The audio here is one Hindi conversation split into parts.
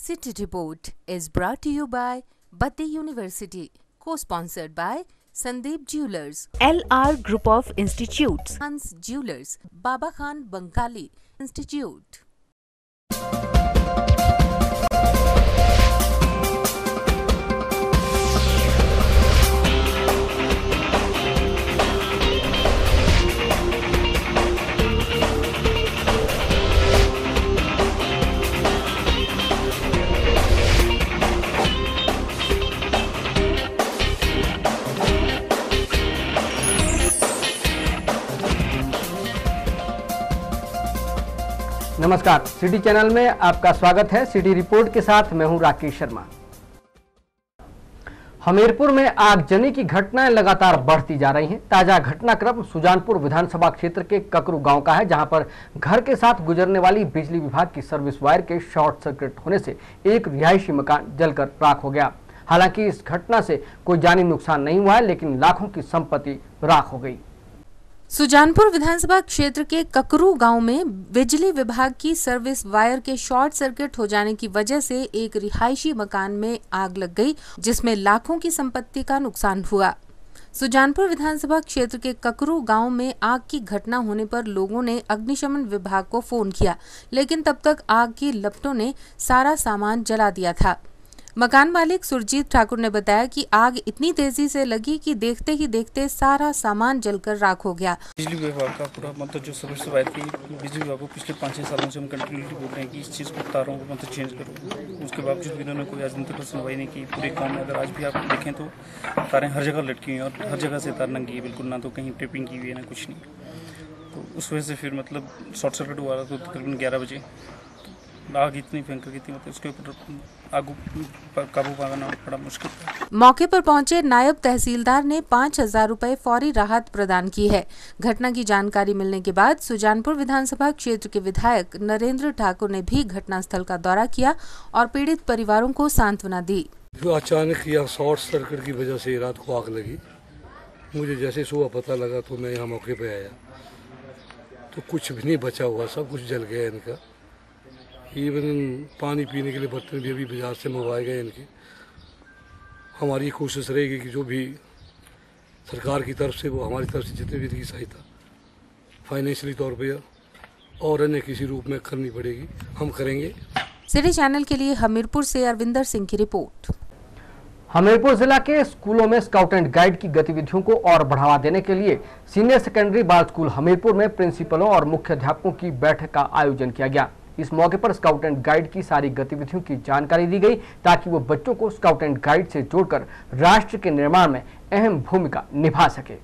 City Report is brought to you by Bhatti University, co-sponsored by Sandeep Jewelers, LR Group of Institutes, Hans Jewelers, Baba Khan Bankali Institute. नमस्कार, सिटी चैनल में आपका स्वागत है। सिटी रिपोर्ट के साथ मैं हूं राकेश शर्मा। हमीरपुर में आगजनी की घटनाएं लगातार बढ़ती जा रही हैं। ताजा घटनाक्रम सुजानपुर विधानसभा क्षेत्र के ककरू गांव का है, जहां पर घर के साथ गुजरने वाली बिजली विभाग की सर्विस वायर के शॉर्ट सर्किट होने से एक रिहायशी मकान जलकर राख हो गया। हालांकि इस घटना से कोई जानी नुकसान नहीं हुआ है, लेकिन लाखों की संपत्ति राख हो गई। सुजानपुर विधानसभा क्षेत्र के ककरू गांव में बिजली विभाग की सर्विस वायर के शॉर्ट सर्किट हो जाने की वजह से एक रिहायशी मकान में आग लग गई, जिसमें लाखों की संपत्ति का नुकसान हुआ। सुजानपुर विधानसभा क्षेत्र के ककरू गांव में आग की घटना होने पर लोगों ने अग्निशमन विभाग को फोन किया, लेकिन तब तक आग की लपटों ने सारा सामान जला दिया था। मकान मालिक सुरजीत ठाकुर ने बताया कि आग इतनी तेजी से लगी कि देखते ही देखते सारा सामान जलकर राख हो गया। बिजली विभाग का पूरा मतलब जो सर्विस वायर थी, बिजली विभाग को पिछले 5-6 सालों से हम कंटिन्यूली बोल रहे हैं कि इस चीज़ को तारों को मतलब चेंज करो। उसके बावजूद भी इन्होंने कोई आज दिन तक सुनवाई नहीं की। पूरे गाँव में अगर आज भी आप देखें तो तारें हर जगह लटकी हुई हैं और हर जगह से तार नंगी है, बिल्कुल ना तो कहीं टेपिंग की हुई है ना कुछ नहीं। तो उस वजह से फिर मतलब शॉर्ट सर्किट हुआ था। तो तकरीबन 11 बजे आग इतनी भयंकर की थी, मतलब उसके ऊपर आग पर काबू पाना बड़ा मुश्किल था। मौके पर पहुंचे नायब तहसीलदार ने 5,000 रुपए फौरी राहत प्रदान की है। घटना की जानकारी मिलने के बाद सुजानपुर विधानसभा क्षेत्र के विधायक नरेंद्र ठाकुर ने भी घटनास्थल का दौरा किया और पीड़ित परिवारों को सांत्वना दी। अचानक यह शॉर्ट सर्किट की वजह से रात को आग लगी। मुझे जैसे सुबह पता लगा तो मैं यहाँ मौके पर आया तो कुछ भी नहीं बचा हुआ, सब कुछ जल गया इनका। इवन पानी पीने के लिए बर्तन भी अभी बाजार से मंगवाए गए इनके। हमारी कोशिश रहेगी कि जो भी सरकार की तरफ से वो हमारी तरफ से जितनी भी इनकी सहायता फाइनेंशियली तौर पे और अन्य किसी रूप में करनी पड़ेगी, हम करेंगे। सिटी चैनल के लिए हमीरपुर से अरविंदर सिंह की रिपोर्ट। हमीरपुर जिला के स्कूलों में स्काउट एंड गाइड की गतिविधियों को और बढ़ावा देने के लिए सीनियर सेकेंडरी बाल स्कूल हमीरपुर में प्रिंसिपलों और मुख्य अध्यापकों की बैठक का आयोजन किया गया। इस मौके पर स्काउट एंड गाइड की सारी गतिविधियों की जानकारी दी गई, ताकि वो बच्चों को स्काउट एंड गाइड से जोड़कर राष्ट्र के निर्माण में अहम भूमिका निभा सके।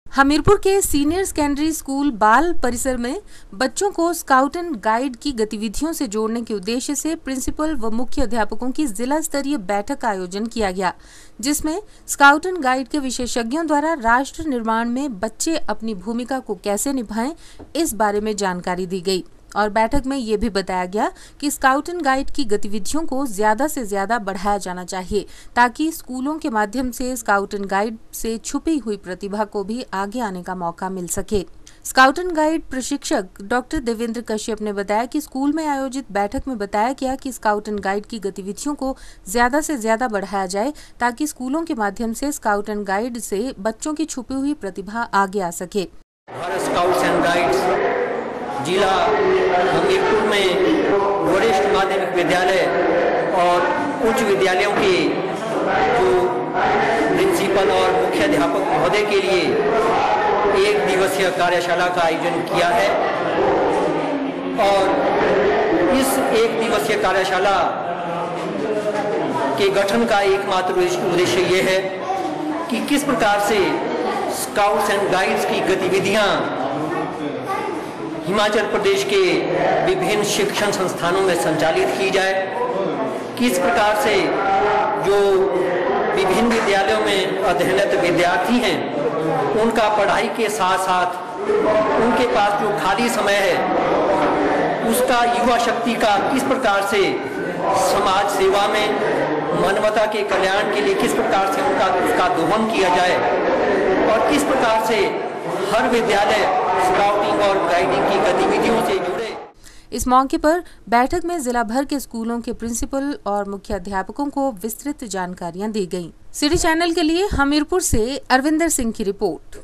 हमीरपुर के सीनियर सेकेंडरी स्कूल बाल परिसर में बच्चों को स्काउट एंड गाइड की गतिविधियों से जोड़ने के उद्देश्य से प्रिंसिपल व मुख्य अध्यापकों की जिला स्तरीय बैठक का आयोजन किया गया, जिसमें स्काउट एंड गाइड के विशेषज्ञों द्वारा राष्ट्र निर्माण में बच्चे अपनी भूमिका को कैसे निभाएं, इस बारे में जानकारी दी गई। और बैठक में ये भी बताया गया कि स्काउट एंड गाइड की गतिविधियों को ज्यादा से ज्यादा बढ़ाया जाना चाहिए, ताकि स्कूलों के माध्यम से स्काउट एंड गाइड से छुपी हुई प्रतिभा को भी आगे आने का मौका मिल सके। स्काउट एंड गाइड प्रशिक्षक डॉक्टर देवेंद्र कश्यप ने बताया कि स्कूल में आयोजित बैठक में बताया गया कि स्काउट एंड गाइड की गतिविधियों को ज्यादा से ज्यादा बढ़ाया जाए, ताकि स्कूलों के माध्यम से स्काउट एंड गाइड से बच्चों की छुपी हुई प्रतिभा आगे आ सके। भारत स्काउट्स एंड गाइड्स जिला हमीरपुर में वरिष्ठ माध्यमिक विद्यालय और उच्च विद्यालयों के जो प्रिंसिपल और मुख्य अध्यापक महोदय के लिए 1 दिवसीय कार्यशाला का आयोजन किया है। और इस 1 दिवसीय कार्यशाला के गठन का एकमात्र उद्देश्य ये है कि किस प्रकार से स्काउट्स एंड गाइड्स की गतिविधियां हिमाचल प्रदेश के विभिन्न शिक्षण संस्थानों में संचालित की जाए, किस प्रकार से जो विभिन्न विद्यालयों में अध्ययनरत विद्यार्थी हैं उनका पढ़ाई के साथ साथ उनके पास जो खाली समय है उसका युवा शक्ति का किस प्रकार से समाज सेवा में मानवता के कल्याण के लिए किस प्रकार से उसका दोहन किया जाए और किस प्रकार से हर विद्यालय स्काउटिंग और गाइडिंग की गतिविधियों से जुड़े। इस मौके पर बैठक में जिला भर के स्कूलों के प्रिंसिपल और मुख्य अध्यापकों को विस्तृत जानकारियां दी गईं। सिटी चैनल के लिए हमीरपुर से अरविंदर सिंह की रिपोर्ट।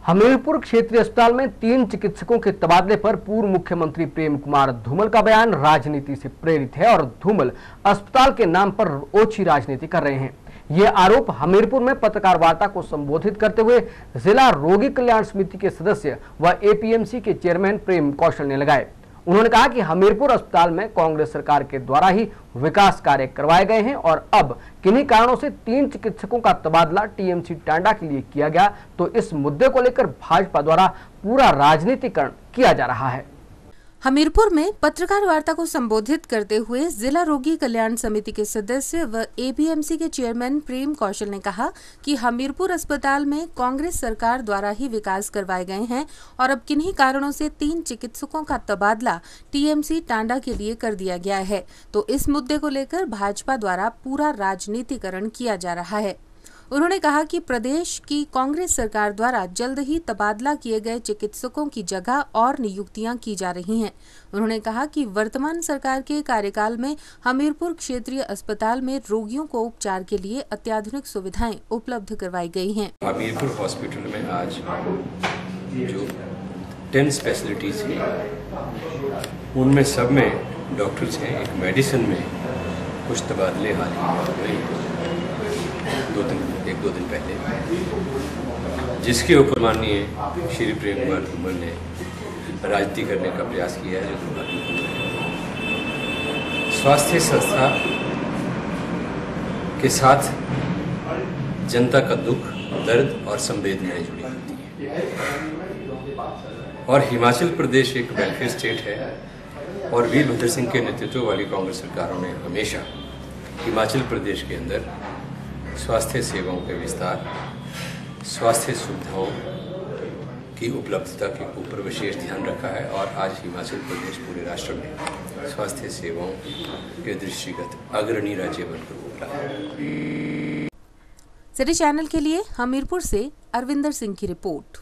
हमीरपुर क्षेत्रीय अस्पताल में 3 चिकित्सकों के तबादले पर पूर्व मुख्यमंत्री प्रेम कुमार धूमल का बयान राजनीति से प्रेरित है और धूमल अस्पताल के नाम पर ओछी राजनीति कर रहे हैं। ये आरोप हमीरपुर में पत्रकार वार्ता को संबोधित करते हुए जिला रोगी कल्याण समिति के सदस्य व एपीएमसी के चेयरमैन प्रेम कौशल ने लगाए। उन्होंने कहा कि हमीरपुर अस्पताल में कांग्रेस सरकार के द्वारा ही विकास कार्य करवाए गए हैं और अब किन्हीं कारणों से 3 चिकित्सकों का तबादला टीएमसी टांडा के लिए किया गया, तो इस मुद्दे को लेकर भाजपा द्वारा पूरा राजनीतिकरण किया जा रहा है। हमीरपुर में पत्रकार वार्ता को संबोधित करते हुए जिला रोगी कल्याण समिति के सदस्य व एपीएमसी के चेयरमैन प्रेम कौशल ने कहा कि हमीरपुर अस्पताल में कांग्रेस सरकार द्वारा ही विकास करवाए गए हैं और अब किन्हीं कारणों से 3 चिकित्सकों का तबादला टीएमसी टांडा के लिए कर दिया गया है, तो इस मुद्दे को लेकर भाजपा द्वारा पूरा राजनीतिकरण किया जा रहा है। उन्होंने कहा कि प्रदेश की कांग्रेस सरकार द्वारा जल्द ही तबादला किए गए चिकित्सकों की जगह और नियुक्तियां की जा रही हैं। उन्होंने कहा कि वर्तमान सरकार के कार्यकाल में हमीरपुर क्षेत्रीय अस्पताल में रोगियों को उपचार के लिए अत्याधुनिक सुविधाएं उपलब्ध करवाई गई हैं। हमीरपुर हॉस्पिटल में आज जो 10 स्पेशलिटीज हैं उनमें सब में डॉक्टर्स हैं। एक मेडिसिन में कुछ तबादले हाल ही में 1-2 दिन पहले, जिसके ऊपर माननीय श्री प्रेम कुमार धूमल ने राजनीति करने का प्रयास किया है। जो स्वास्थ्य संस्था के साथ जनता का दुख, दर्द और संवेदनाएं जुड़ी होती हैं और हिमाचल प्रदेश एक वेलफेयर स्टेट है और वीरभद्र सिंह के नेतृत्व वाली कांग्रेस सरकारों ने हमेशा हिमाचल प्रदेश के अंदर स्वास्थ्य सेवाओं के विस्तार, स्वास्थ्य सुविधाओं की उपलब्धता के ऊपर विशेष ध्यान रखा है और आज हिमाचल प्रदेश पूरे राष्ट्र में स्वास्थ्य सेवाओं के दृष्टिगत अग्रणी राज्य बनकर उभरा है। सिटी चैनल के लिए हमीरपुर से अरविंदर सिंह की रिपोर्ट।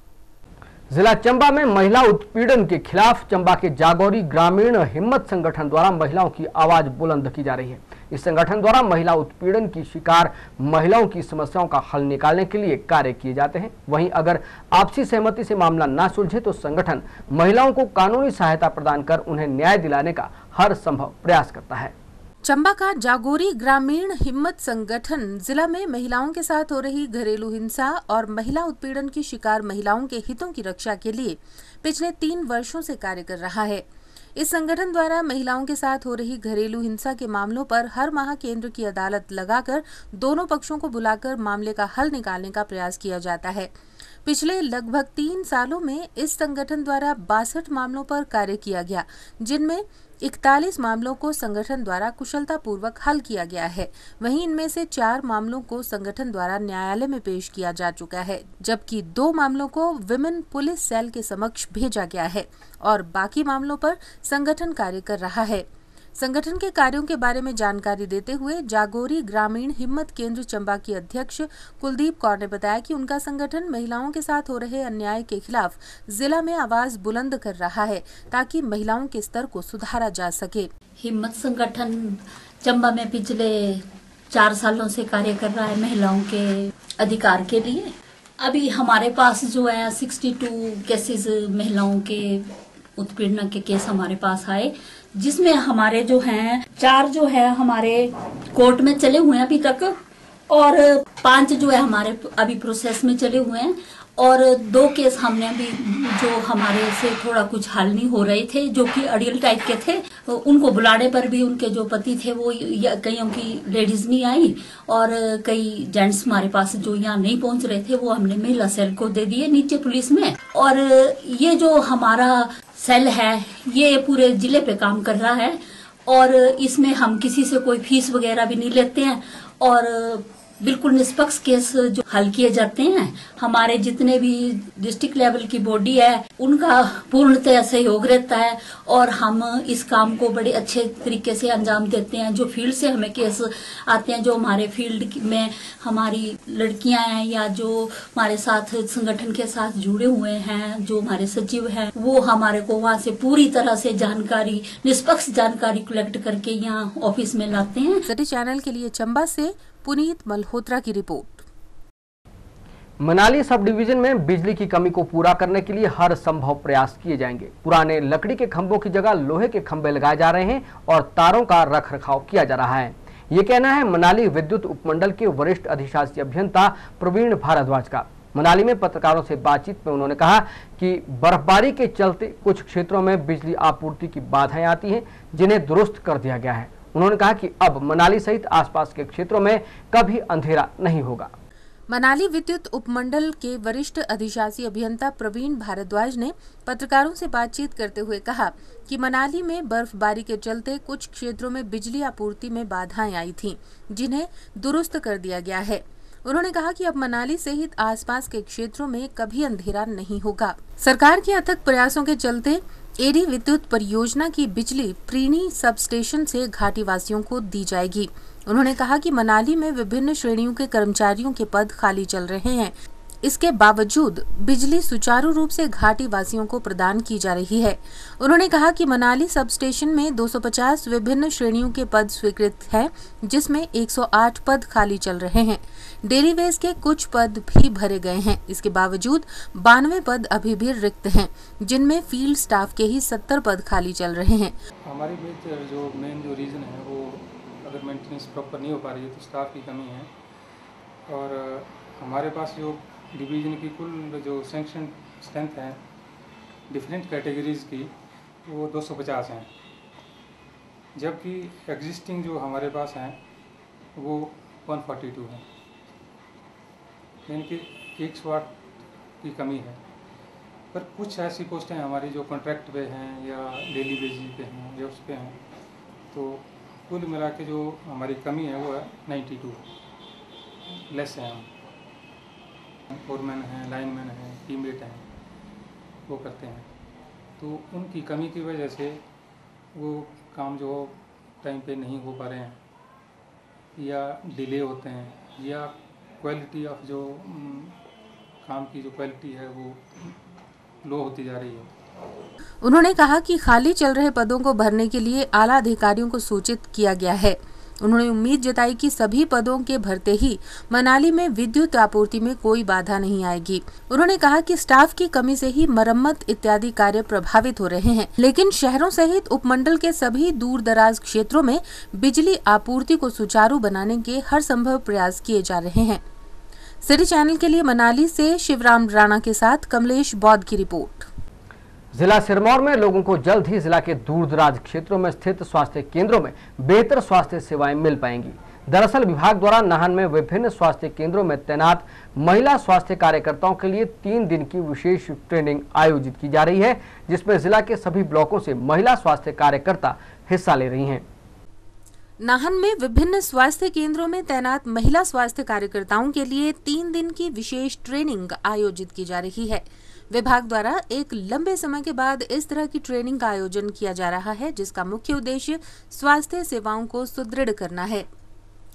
जिला चंबा में महिला उत्पीड़न के खिलाफ चंबा के जागौरी ग्रामीण हिम्मत संगठन द्वारा महिलाओं की आवाज बुलंद की जा रही है। इस संगठन द्वारा महिला उत्पीड़न की शिकार महिलाओं की समस्याओं का हल निकालने के लिए कार्य किए जाते हैं। वहीं अगर आपसी सहमति से मामला ना सुलझे तो संगठन महिलाओं को कानूनी सहायता प्रदान कर उन्हें न्याय दिलाने का हर संभव प्रयास करता है। चंबा का जागोरी ग्रामीण हिम्मत संगठन जिला में महिलाओं के साथ हो रही घरेलू हिंसा और महिला उत्पीड़न की शिकार महिलाओं के हितों की रक्षा के लिए पिछले 3 वर्षों से कार्य कर रहा है। इस संगठन द्वारा महिलाओं के साथ हो रही घरेलू हिंसा के मामलों पर हर माह केंद्र की अदालत लगाकर दोनों पक्षों को बुलाकर मामले का हल निकालने का प्रयास किया जाता है। पिछले लगभग 3 सालों में इस संगठन द्वारा 62 मामलों पर कार्य किया गया, जिनमें 41 मामलों को संगठन द्वारा कुशलतापूर्वक हल किया गया है। वहीं इनमें से 4 मामलों को संगठन द्वारा न्यायालय में पेश किया जा चुका है, जबकि 2 मामलों को विमेन पुलिस सेल के समक्ष भेजा गया है और बाकी मामलों पर संगठन कार्य कर रहा है। संगठन के कार्यों के बारे में जानकारी देते हुए जागोरी ग्रामीण हिम्मत केंद्र चंबा की अध्यक्ष कुलदीप कौर ने बताया कि उनका संगठन महिलाओं के साथ हो रहे अन्याय के खिलाफ जिला में आवाज बुलंद कर रहा है ताकि महिलाओं के स्तर को सुधारा जा सके। हिम्मत संगठन चंबा में पिछले 4 सालों से कार्य कर रहा है महिलाओं के अधिकार के लिए। अभी हमारे पास जो है 62 केसेस महिलाओं के उत्पीड़न के केस हमारे पास आए, जिसमें हमारे जो हैं 4 जो है हमारे कोर्ट में चले हुए हैं अभी तक और 5 जो है हमारे अभी प्रोसेस में चले हुए हैं और 2 केस हमने अभी जो हमारे से थोड़ा कुछ हल नहीं हो रहे थे, जो कि अड़ियल टाइप के थे, तो उनको बुलाने पर भी उनके जो पति थे वो कईयों की लेडीज नहीं आई और कई जेंट्स हमारे पास जो यहाँ नहीं पहुंच रहे थे वो हमने महिला सेल को दे दिए नीचे पुलिस में। और ये जो हमारा सेल है ये पूरे जिले पे काम कर रहा है और इसमें हम किसी से कोई फीस वगैरह भी नहीं लेते हैं और बिल्कुल निष्पक्ष केस जो हल किए जाते हैं। हमारे जितने भी डिस्ट्रिक्ट लेवल की बॉडी है उनका पूर्णतः सहयोग रहता है और हम इस काम को बड़े अच्छे तरीके से अंजाम देते हैं। जो फील्ड से हमें केस आते हैं, जो हमारे फील्ड में हमारी लड़कियां हैं या जो हमारे साथ संगठन के साथ जुड़े हुए हैं, जो हमारे सचिव हैं, वो हमारे को वहाँ से पूरी तरह से जानकारी, निष्पक्ष जानकारी कलेक्ट करके यहाँ ऑफिस में लाते हैं। सिटी चैनल के लिए चंबा से पुनीत मल्होत्रा की रिपोर्ट। मनाली सब डिवीजन में बिजली की कमी को पूरा करने के लिए हर संभव प्रयास किए जाएंगे। पुराने लकड़ी के खंभों की जगह लोहे के खंभे लगाए जा रहे हैं और तारों का रखरखाव किया जा रहा है। ये कहना है मनाली विद्युत उपमंडल के वरिष्ठ अधिशासी अभियंता प्रवीण भारद्वाज का। मनाली में पत्रकारों से बातचीत में उन्होंने कहा कि बर्फबारी के चलते कुछ क्षेत्रों में बिजली आपूर्ति की बाधाएं आती हैं, जिन्हें दुरुस्त कर दिया गया है। उन्होंने कहा कि अब मनाली सहित आसपास के क्षेत्रों में कभी अंधेरा नहीं होगा। मनाली विद्युत उपमंडल के वरिष्ठ अधिशासी अभियंता प्रवीण भारद्वाज ने पत्रकारों से बातचीत करते हुए कहा कि मनाली में बर्फबारी के चलते कुछ क्षेत्रों में बिजली आपूर्ति में बाधाएं आई थीं, जिन्हें दुरुस्त कर दिया गया है। उन्होंने कहा कि अब मनाली सहित आसपास के क्षेत्रों में कभी अंधेरा नहीं होगा। सरकार के अथक प्रयासों के चलते एडी विद्युत परियोजना की बिजली प्रीणी सब स्टेशन से घाटी वासियों को दी जाएगी। उन्होंने कहा कि मनाली में विभिन्न श्रेणियों के कर्मचारियों के पद खाली चल रहे हैं। इसके बावजूद बिजली सुचारू रूप से घाटी वासियों को प्रदान की जा रही है। उन्होंने कहा कि मनाली सब स्टेशन में 250 विभिन्न श्रेणियों के पद स्वीकृत हैं, जिसमें 108 पद खाली चल रहे हैं। डेली वेज के कुछ पद भी भरे गए हैं। इसके बावजूद 92 पद अभी भी रिक्त हैं, जिनमें फील्ड स्टाफ के ही 70 पद खाली चल रहे हैं। हमारी जो मेन जो रीज़न है वो अगर मेंटेनेंस प्रॉपर नहीं हो पा रही है तो स्टाफ की कमी है। और हमारे पास जो डिवीज़न की कुल जो सैंक्शन स्ट्रेंथ है डिफरेंट कैटेगरीज़ की वो 250 हैं, जबकि एग्जिस्टिंग जो हमारे पास हैं वो 142 हैं, यानी कि 100 की कमी है। पर कुछ ऐसी पोस्टें हमारी जो कॉन्ट्रैक्ट पे हैं या डेली बेसिस पे हैं या उस पे हैं, तो कुल मिला के जो हमारी कमी है वो है 92 लेस है। हम फोरमैन हैं, लाइनमैन हैं, टीममेट हैं, वो करते हैं, तो उनकी कमी की वजह से वो काम जो टाइम पे नहीं हो पा रहे हैं या डिले होते हैं या क्वालिटी ऑफ जो काम की जो क्वालिटी है वो लो होती जा रही है। उन्होंने कहा कि खाली चल रहे पदों को भरने के लिए आला अधिकारियों को सूचित किया गया है। उन्होंने उम्मीद जताई कि सभी पदों के भरते ही मनाली में विद्युत आपूर्ति में कोई बाधा नहीं आएगी। उन्होंने कहा कि स्टाफ की कमी से ही मरम्मत इत्यादि कार्य प्रभावित हो रहे हैं, लेकिन शहरों सहित उपमंडल के सभी दूर दराज क्षेत्रों में बिजली आपूर्ति को सुचारू बनाने के हर संभव प्रयास किए जा रहे हैं। सिटी चैनल के लिए मनाली से शिवराम राणा के साथ कमलेश बौद्ध की रिपोर्ट। जिला सिरमौर में लोगों को जल्द ही जिला के दूरदराज क्षेत्रों में स्थित स्वास्थ्य केंद्रों में बेहतर स्वास्थ्य सेवाएं मिल पाएंगी। दरअसल विभाग द्वारा नाहन में विभिन्न स्वास्थ्य केंद्रों में तैनात महिला स्वास्थ्य कार्यकर्ताओं के लिए 3 दिन की विशेष ट्रेनिंग आयोजित की जा रही है, जिसमें जिला के सभी ब्लॉकों से महिला स्वास्थ्य कार्यकर्ता हिस्सा ले रही हैं। नाहन में विभिन्न स्वास्थ्य केंद्रों में तैनात महिला स्वास्थ्य कार्यकर्ताओं के लिए 3 दिन की विशेष ट्रेनिंग आयोजित की जा रही है। विभाग द्वारा एक लंबे समय के बाद इस तरह की ट्रेनिंग का आयोजन किया जा रहा है, जिसका मुख्य उद्देश्य स्वास्थ्य सेवाओं को सुदृढ़ करना है।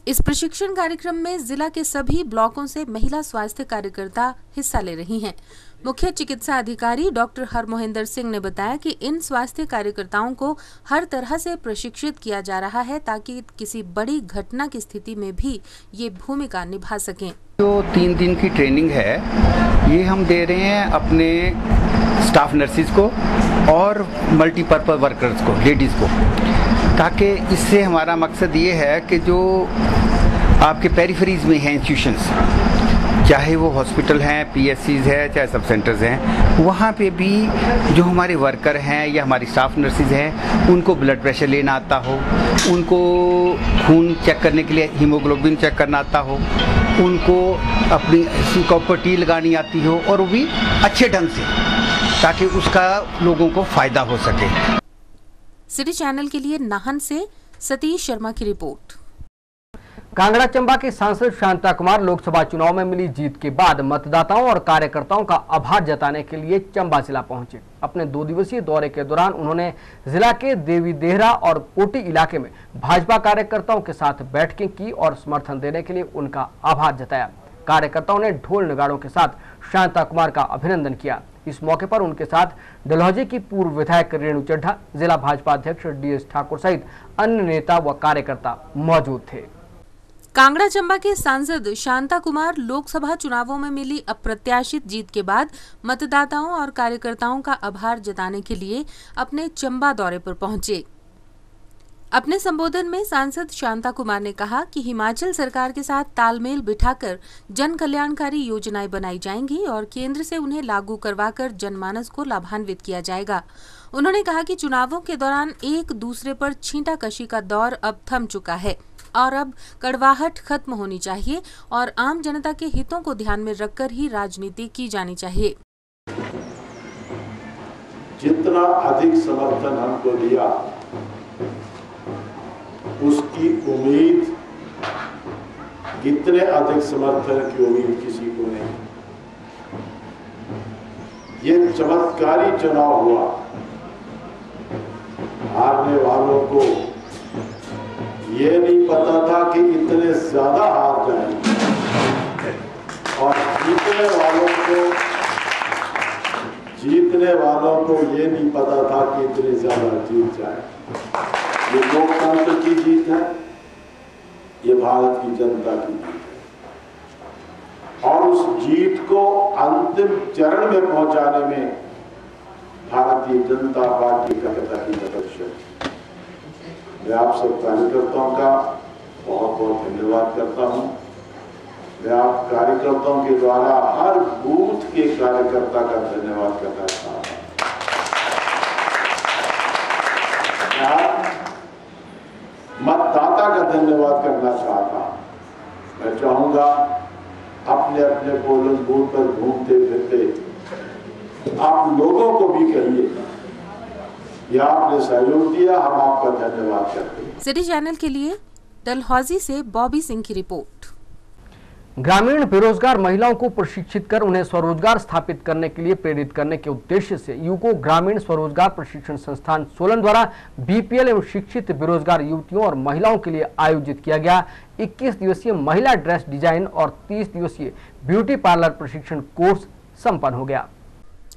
इस प्रशिक्षण कार्यक्रम में जिला के सभी ब्लॉकों से महिला स्वास्थ्य कार्यकर्ता हिस्सा ले रही हैं। मुख्य चिकित्सा अधिकारी डॉक्टर हरमोहिंदर सिंह ने बताया कि इन स्वास्थ्य कार्यकर्ताओं को हर तरह से प्रशिक्षित किया जा रहा है, ताकि किसी बड़ी घटना की स्थिति में भी ये भूमिका निभा सकें। जो 3 दिन की ट्रेनिंग है ये हम दे रहे हैं अपने स्टाफ नर्सिस को और मल्टीपर्पज़ वर्कर्स को, लेडीज़ को, ताकि इससे हमारा मकसद ये है कि जो आपके पेरिफेरीज में हैं इंस्टीट्यूशंस, चाहे वो हॉस्पिटल हैं, पीएससीज है, चाहे सब सेंटर्स हैं, वहाँ पे भी जो हमारे वर्कर हैं या हमारी स्टाफ नर्सिस हैं उनको ब्लड प्रेशर लेना आता हो, उनको खून चेक करने के लिए हीमोग्लोबिन चेक करना आता हो, उनको अपनी कॉपर टी लगानी आती हो, और वो भी अच्छे ढंग से, ताकि उसका लोगों को फ़ायदा हो सके। सिटी चैनल के लिए नाहन से सतीश शर्मा की रिपोर्ट। कांगड़ा चंबा के सांसद शांता कुमार लोकसभा चुनाव में मिली जीत के बाद मतदाताओं और कार्यकर्ताओं का आभार जताने के लिए चंबा जिला पहुंचे। अपने 2 दिवसीय दौरे के दौरान उन्होंने जिला के देवी देहरा और कोटी इलाके में भाजपा कार्यकर्ताओं के साथ बैठकें की और समर्थन देने के लिए उनका आभार जताया। कार्यकर्ताओं ने ढोल नगाड़ों के साथ शांता कुमार का अभिनंदन किया। इस मौके पर उनके साथ डलहौजी की पूर्व विधायक रेणु चड्ढा, जिला भाजपा अध्यक्ष DS ठाकुर सहित अन्य नेता व कार्यकर्ता मौजूद थे। कांगड़ा चंबा के सांसद शांता कुमार लोकसभा चुनावों में मिली अप्रत्याशित जीत के बाद मतदाताओं और कार्यकर्ताओं का आभार जताने के लिए अपने चंबा दौरे पर पहुंचे। अपने संबोधन में सांसद शांता कुमार ने कहा कि हिमाचल सरकार के साथ तालमेल बिठाकर जन कल्याणकारी योजनाएं बनाई जाएंगी और केंद्र से उन्हें लागू करवाकर जनमानस को लाभान्वित किया जाएगा। उन्होंने कहा कि चुनावों के दौरान एक दूसरे पर छींटाकशी का दौर अब थम चुका है और अब कड़वाहट खत्म होनी चाहिए और आम जनता के हितों को ध्यान में रखकर ही राजनीति की जानी चाहिए। जितना अधिक समर्थन हमको दिया उसकी उम्मीद, इतने अधिक समर्थन की उम्मीद किसी को नहीं। ये चमत्कारी चुनाव हुआ। हारने वालों को ये नहीं पता था कि इतने ज्यादा हार जाएंगे और जीतने वालों को ये नहीं पता था कि इतने ज्यादा जीत जाए। ये लोकतंत्र की जीत है, ये भारत की जनता की जीत है और उस जीत को अंतिम चरण में पहुंचाने में भारतीय जनता पार्टी का मदद। मैं आप सब कार्यकर्ताओं का बहुत बहुत धन्यवाद करता हूं। मैं आप कार्यकर्ताओं के द्वारा हर बूथ के कार्यकर्ता का धन्यवाद करना चाहता हूं। मतदाता का धन्यवाद करना चाहता हूं। मैं चाहूंगा अपने अपने पोलिंग बूथ पर घूमते फिरते आप लोगों को भी कहिए कि आपने सहयोग दिया, हम आपका धन्यवाद करते हैं। सिटी चैनल के लिए डलहौजी से बॉबी सिंह की रिपोर्ट। ग्रामीण बेरोजगार महिलाओं को प्रशिक्षित कर उन्हें स्वरोजगार स्थापित करने के लिए प्रेरित करने के उद्देश्य से यूको ग्रामीण स्वरोजगार प्रशिक्षण संस्थान सोलन द्वारा BPL एवं शिक्षित बेरोजगार युवतियों और महिलाओं के लिए आयोजित किया गया 21 दिवसीय महिला ड्रेस डिजाइन और 30 दिवसीय ब्यूटी पार्लर प्रशिक्षण कोर्स संपन्न हो गया।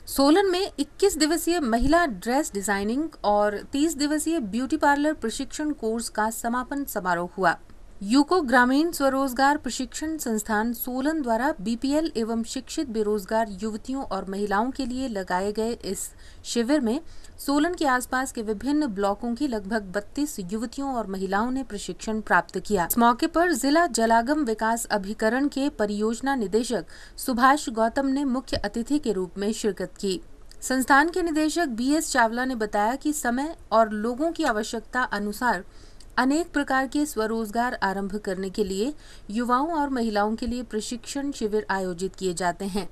सोलन में 21 दिवसीय महिला ड्रेस डिजाइनिंग और 30 दिवसीय ब्यूटी पार्लर प्रशिक्षण कोर्स का समापन समारोह हुआ। यूको ग्रामीण स्वरोजगार प्रशिक्षण संस्थान सोलन द्वारा BPL एवं शिक्षित बेरोजगार युवतियों और महिलाओं के लिए लगाए गए इस शिविर में सोलन के आसपास के विभिन्न ब्लॉकों की लगभग 32 युवतियों और महिलाओं ने प्रशिक्षण प्राप्त किया। इस मौके पर जिला जलागम विकास अभिकरण के परियोजना निदेशक सुभाष गौतम ने मुख्य अतिथि के रूप में शिरकत की। संस्थान के निदेशक BS चावला ने बताया कि समय और लोगों की आवश्यकता अनुसार अनेक प्रकार के स्वरोजगार आरंभ करने के लिए युवाओं और महिलाओं के लिए प्रशिक्षण शिविर आयोजित किए जाते हैं।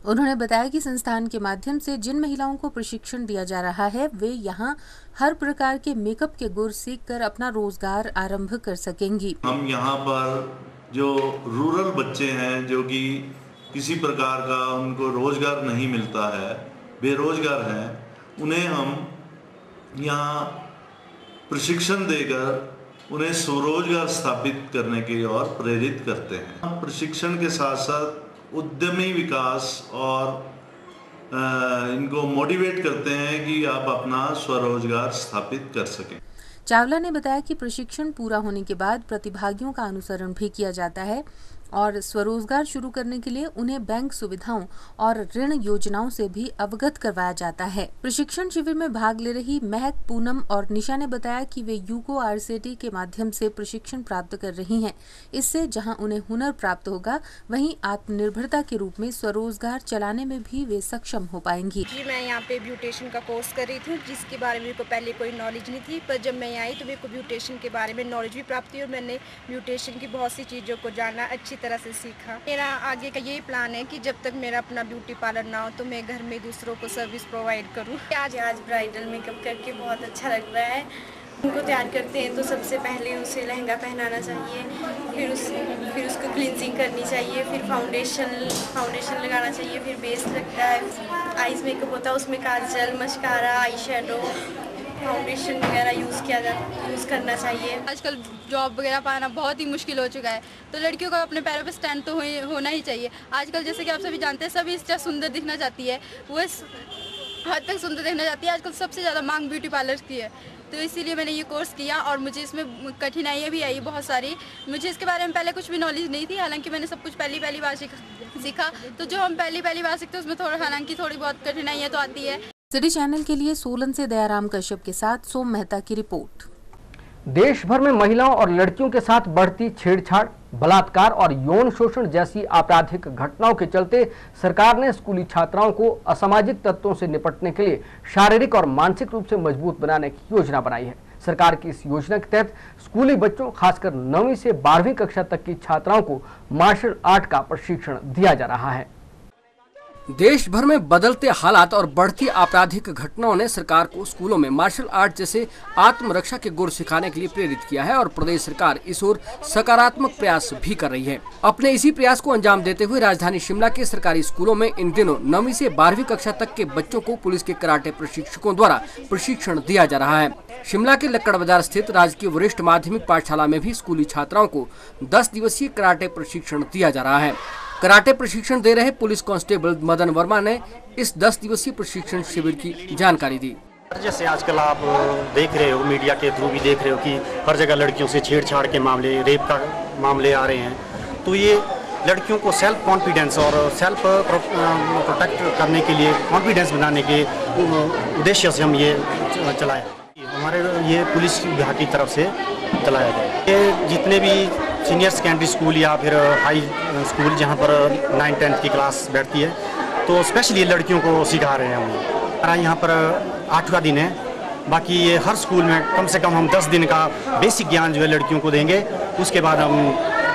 उन्होंने बताया कि संस्थान के माध्यम से जिन महिलाओं को प्रशिक्षण दिया जा रहा है वे यहां हर प्रकार के मेकअप के गुर सीखकर अपना रोजगार आरंभ कर सकेंगी। हम यहां पर जो रूरल बच्चे हैं जो कि किसी प्रकार का उनको रोजगार नहीं मिलता है, बेरोजगार हैं, उन्हें हम यहाँ प्रशिक्षण देकर उन्हें स्वरोजगार स्थापित करने की ओर प्रेरित करते हैं। प्रशिक्षण के साथ साथ उद्यमी विकास और इनको मोटिवेट करते हैं कि आप अपना स्वरोजगार स्थापित कर सकें। चावला ने बताया कि प्रशिक्षण पूरा होने के बाद प्रतिभागियों का अनुसरण भी किया जाता है और स्वरोजगार शुरू करने के लिए उन्हें बैंक सुविधाओं और ऋण योजनाओं से भी अवगत करवाया जाता है। प्रशिक्षण शिविर में भाग ले रही महक, पूनम और निशा ने बताया कि वे यूको RCT के माध्यम से प्रशिक्षण प्राप्त कर रही हैं। इससे जहां उन्हें हुनर प्राप्त होगा वहीं आत्मनिर्भरता के रूप में स्वरोजगार चलाने में भी वे सक्षम हो पाएंगी। जी मैं यहाँ पे ब्यूटेशन का कोर्स कर रही थी जिसके बारे में मेरे को पहले कोई नॉलेज नहीं थी, पर जब मैं आई तो मेरे को ब्यूटेशन के बारे में नॉलेज भी प्राप्त हुई और मैंने ब्यूटेशन की बहुत सी चीज़ों को जाना, अच्छी तरह से सीखा। मेरा आगे का यही प्लान है कि जब तक मेरा अपना ब्यूटी पार्लर ना हो तो मैं घर में दूसरों को सर्विस प्रोवाइड करूं। आज ब्राइडल मेकअप करके बहुत अच्छा लग रहा है उनको तैयार करते हैं तो सबसे पहले उसे लहंगा पहनाना चाहिए, फिर उसको क्लिनजिंग करनी चाहिए, फिर फाउंडेशन लगाना चाहिए, फिर बेस लगता है, आईज मेकअप होता है, उसमें काजल, मस्कारा, आई शेडो, फाउंडेशन वगैरह यूज़ करना चाहिए। आजकल जॉब वगैरह पाना बहुत ही मुश्किल हो चुका है, तो लड़कियों को अपने पैरों पे स्टैंड तो होना ही चाहिए। आजकल जैसे कि आप सभी जानते हैं, सभी इससे सुंदर दिखना चाहती है, वो इस हद तक सुंदर दिखना चाहती है। आजकल सबसे ज़्यादा मांग ब्यूटी पार्लर की है, तो इसीलिए मैंने ये कोर्स किया और मुझे इसमें कठिनाइयाँ भी आई बहुत सारी। मुझे इसके बारे में पहले कुछ भी नॉलेज नहीं थी, हालांकि मैंने सब कुछ पहली बार सीखा। तो जो हम पहली बार सीखते हैं उसमें हालांकि थोड़ी बहुत कठिनाइयाँ तो आती है। सिटी चैनल के लिए सोलन से दयाराम कश्यप के साथ सोम मेहता की रिपोर्ट। देश भर में महिलाओं और लड़कियों के साथ बढ़ती छेड़छाड़, बलात्कार और यौन शोषण जैसी आपराधिक घटनाओं के चलते सरकार ने स्कूली छात्राओं को असामाजिक तत्वों से निपटने के लिए शारीरिक और मानसिक रूप से मजबूत बनाने की योजना बनाई है। सरकार की इस योजना के तहत स्कूली बच्चों, खासकर 9वीं से 12वीं कक्षा तक की छात्राओं को मार्शल आर्ट का प्रशिक्षण दिया जा रहा है। देश भर में बदलते हालात और बढ़ती आपराधिक घटनाओं ने सरकार को स्कूलों में मार्शल आर्ट जैसे आत्मरक्षा के गुर सिखाने के लिए प्रेरित किया है और प्रदेश सरकार इस ओर सकारात्मक प्रयास भी कर रही है। अपने इसी प्रयास को अंजाम देते हुए राजधानी शिमला के सरकारी स्कूलों में इन दिनों 9वीं से 12वीं कक्षा तक के बच्चों को पुलिस के कराटे प्रशिक्षकों द्वारा प्रशिक्षण दिया जा रहा है। शिमला के लक्कड़ बाजार स्थित राजकीय वरिष्ठ माध्यमिक पाठशाला में भी स्कूली छात्राओं को 10 दिवसीय कराटे प्रशिक्षण दिया जा रहा है। कराटे प्रशिक्षण दे रहे पुलिस कांस्टेबल मदन वर्मा ने इस 10 दिवसीय प्रशिक्षण शिविर की जानकारी दी। जैसे आजकल आप देख रहे हो, मीडिया के थ्रू भी देख रहे हो कि हर जगह लड़कियों से छेड़छाड़ के मामले, रेप का मामले आ रहे हैं, तो ये लड़कियों को सेल्फ कॉन्फिडेंस और सेल्फ प्रोटेक्ट करने के लिए, कॉन्फिडेंस बनाने के उद्देश्य से हम ये चलाया। हमारे ये पुलिस विभाग की तरफ से चलाया गया। ये जितने भी सीनियर सेकेंडरी स्कूल या फिर हाई स्कूल जहाँ पर 9-10 की क्लास बैठती है, तो स्पेशली लड़कियों को सिखा रहे हैं हम। हमारा यहाँ पर 8वां दिन है, बाकी ये हर स्कूल में कम से कम हम 10 दिन का बेसिक ज्ञान जो है लड़कियों को देंगे, उसके बाद हम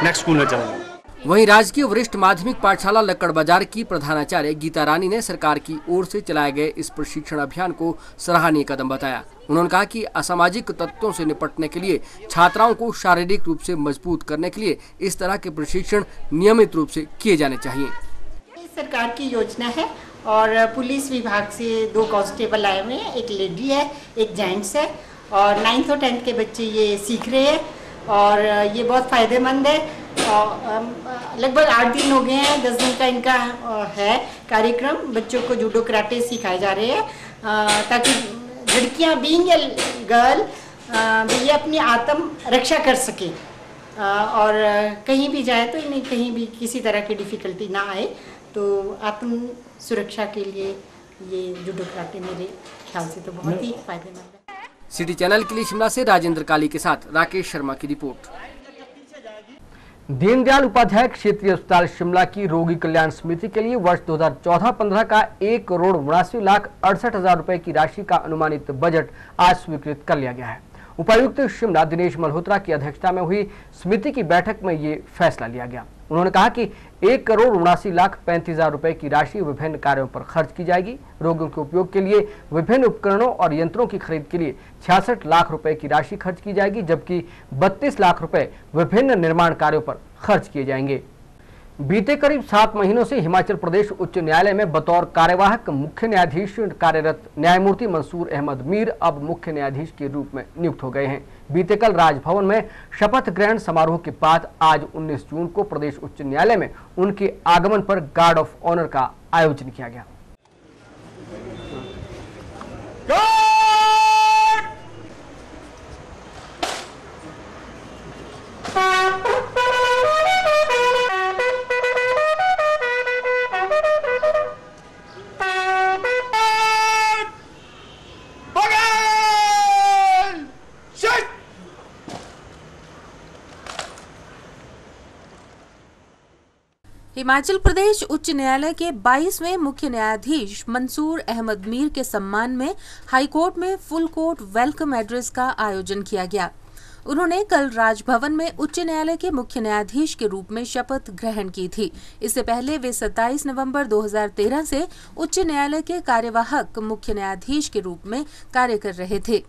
नेक्स्ट स्कूल में चलेंगे। वहीं राजकीय वरिष्ठ माध्यमिक पाठशाला लक्कड़ बाजार की प्रधानाचार्य गीता रानी ने सरकार की ओर से चलाए गए इस प्रशिक्षण अभियान को सराहनीय कदम बताया। उन्होंने कहा कि असामाजिक तत्वों से निपटने के लिए छात्राओं को शारीरिक रूप से मजबूत करने के लिए इस तरह के प्रशिक्षण नियमित रूप से किए जाने चाहिए। सरकार की योजना है और पुलिस विभाग से 2 कांस्टेबल आए हुए हैं, एक लेडी है, एक जेंट्स है, और 9th और 10th के बच्चे ये सीख रहे हैं और ये बहुत फ़ायदेमंद है। लगभग 8 दिन हो गए हैं, 10 दिन का इनका है कार्यक्रम। बच्चों को जूडो कराटे सिखाए जा रहे हैं ताकि लड़कियां बीइंग ए गर्ल ये अपनी आत्म रक्षा कर सकें और कहीं भी जाए तो इन्हें कहीं भी किसी तरह की डिफ़िकल्टी ना आए। तो आत्म सुरक्षा के लिए ये जूडो कराटे मेरे ख्याल से तो बहुत ही फायदेमंद है। सिटी चैनल के लिए शिमला से राजेंद्र काली के साथ राकेश शर्मा की रिपोर्ट। दीनदयाल उपाध्याय क्षेत्रीय अस्पताल शिमला की रोगी कल्याण समिति के लिए वर्ष 2014-15 का 1,79,68,000 रुपए की राशि का अनुमानित बजट आज स्वीकृत कर लिया गया है। उपायुक्त शिमला दिनेश मल्होत्रा की अध्यक्षता में हुई समिति की बैठक में ये फैसला लिया गया। उन्होंने कहा कि 1,79,35,000 रुपए की राशि विभिन्न कार्यों पर खर्च की जाएगी। रोगियों के उपयोग के लिए विभिन्न उपकरणों और यंत्रों की खरीद के लिए 66 लाख रुपए की राशि खर्च की जाएगी, जबकि 32 लाख रुपए विभिन्न निर्माण कार्यों पर खर्च किए जाएंगे। बीते करीब 7 महीनों से हिमाचल प्रदेश उच्च न्यायालय में बतौर कार्यवाहक मुख्य न्यायाधीश कार्यरत न्यायमूर्ति मंसूर अहमद मीर अब मुख्य न्यायाधीश के रूप में नियुक्त हो गए हैं। बीते कल राजभवन में शपथ ग्रहण समारोह के बाद आज 19 जून को प्रदेश उच्च न्यायालय में उनके आगमन पर गार्ड ऑफ ऑनर का आयोजन किया गया। हिमाचल प्रदेश उच्च न्यायालय के 22वें मुख्य न्यायाधीश मंसूर अहमद मीर के सम्मान में हाईकोर्ट में फुल कोर्ट वेलकम एड्रेस का आयोजन किया गया। उन्होंने कल राजभवन में उच्च न्यायालय के मुख्य न्यायाधीश के रूप में शपथ ग्रहण की थी। इससे पहले वे 27 नवंबर 2013 से उच्च न्यायालय के कार्यवाहक मुख्य न्यायाधीश के रूप में कार्य कर रहे थे।